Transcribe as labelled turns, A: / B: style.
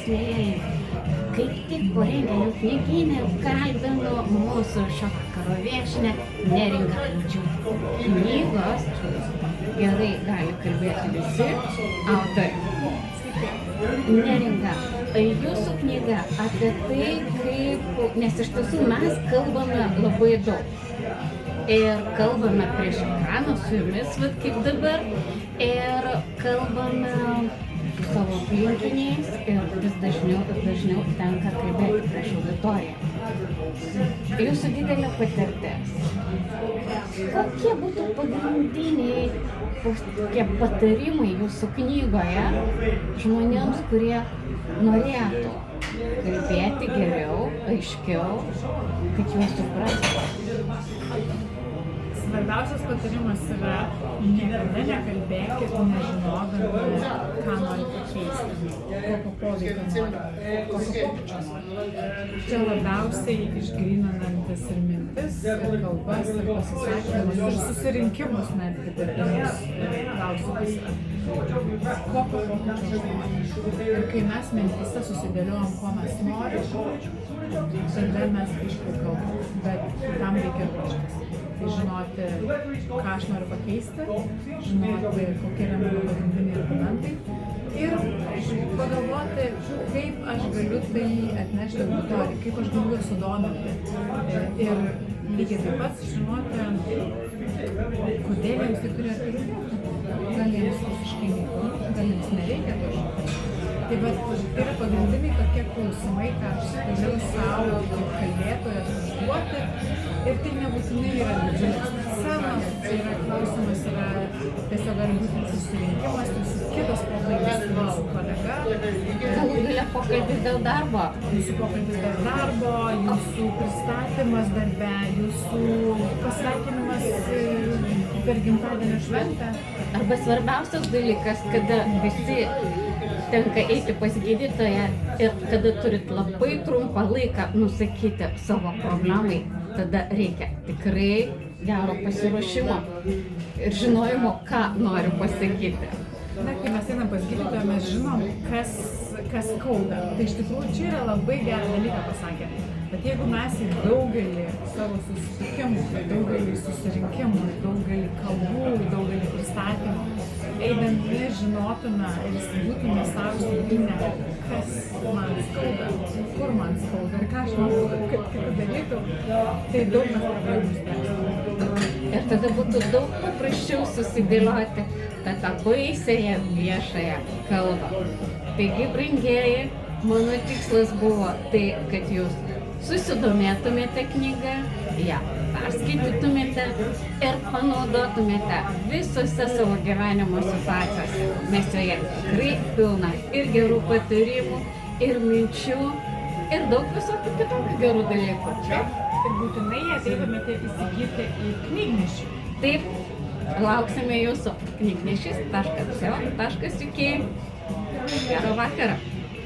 A: mielieji, kaip tik po renginio knygyne kalbinu mūsų šio vakaro viešnią Neringą Lučiūtę. Knygos gerai gali kalbėti visi autoriai. Neringa, jūsų knyga apie tai, kaip, nes iš tiesų mes kalbame labai daug. Ir kalbame prieš ekraną su jumis, kaip dabar, ir kalbame su savo aplinkiniais ir vis dažniau tenka kalbėti prieš auditoriją. Jūsų didelė patirtis. Kokie būtų pagrindiniai patarimai jūsų knygoje žmonėms, kurie norėtų kalbėti geriau, aiškiau, kad juos suprastų?
B: Svarbiausias patarimas yra niekada nekalbėkit nežinodami, ką norite keisti, kokio poveikio norite, kokio pokyčio norite. Čia labiausiai išgryninantis ir mintis, ir kalbas, ir pasisakymus, ir susirinkimus netgi darbinius klausimus. Kokio pokyčio norite. Ir kai mes mintyse susidėliojam, ko mes norim, tada mes aiškiai kalbam, bet tam reikia ruoštis. Tai žinoti, ką aš noriu pakeisti, žinoti, kokie yra mano pagrindiniai argumentai ir pagalvoti, kaip aš galiu tai atnešti auditorijai, kaip aš galiu juos sudominti. Ir lygiai taip pat žinoti, kodėl jiems tai turėtų rūpėti. Gal jiems visiškai neįdomu, gal jiems nereikia to žinoti. Tai yra pagrindiniai tokie klausimai, ką aš galiu savo kaip kalbėtojas užduoti. Ir tai nebūtinai yra didžiulis scenos, tai yra klausimas, yra tiesiog gali būti susirinkimas, jūsų kitas pokalbis su jūsų kolega.
A: Galų gale pokalbis dėl darbo.
B: Jūsų pokalbis dėl darbo, jūsų pristatymas darbe, jūsų pasveikinimas per gimtadienio šventę.
A: Arba svarbiausias dalykas, kada visi tenka eiti pas gydytoją ir kada turit labai trumpą laiką nusakyti savo programai, tada reikia tikrai gero pasiruošimo ir žinojimo, ką noriu pasakyti.
B: Na, kai mes einam pas gydytoją, mes žinom, kas skauda. Tai iš tikrųjų čia yra labai gerą dalyką pasakė. Bet jeigu mes į daugelį savo susitikimų, daugelį susirinkimų, daugelį kalbų, daugelį pristatymų, eidami žinotume ir įsigytume savo vidinę, kas man skauda, kur man skauda ir ką aš noriu, kaip darytų, tai daug mes problemų spręsime.
A: Ir tada būtų daug paprasčiau susidėlioti tą baisiąją viešąją kalbą. Taigi, brangieji, mano tikslas buvo tai, kad jūs susidomėtumėte knygą, ją perskaitytumėte ir panaudotumėte visose savo gyvenimo situacijose. Mes joje tikrai pilna ir gerų patarimų, ir minčių, ir daug visokių kitokių gerų dalykų.
B: Ir būtinai ateitumėte įsigyti į knygnešį.
A: Taip, lauksime jūsų knygnešis.co.uk. Gerą vakarą.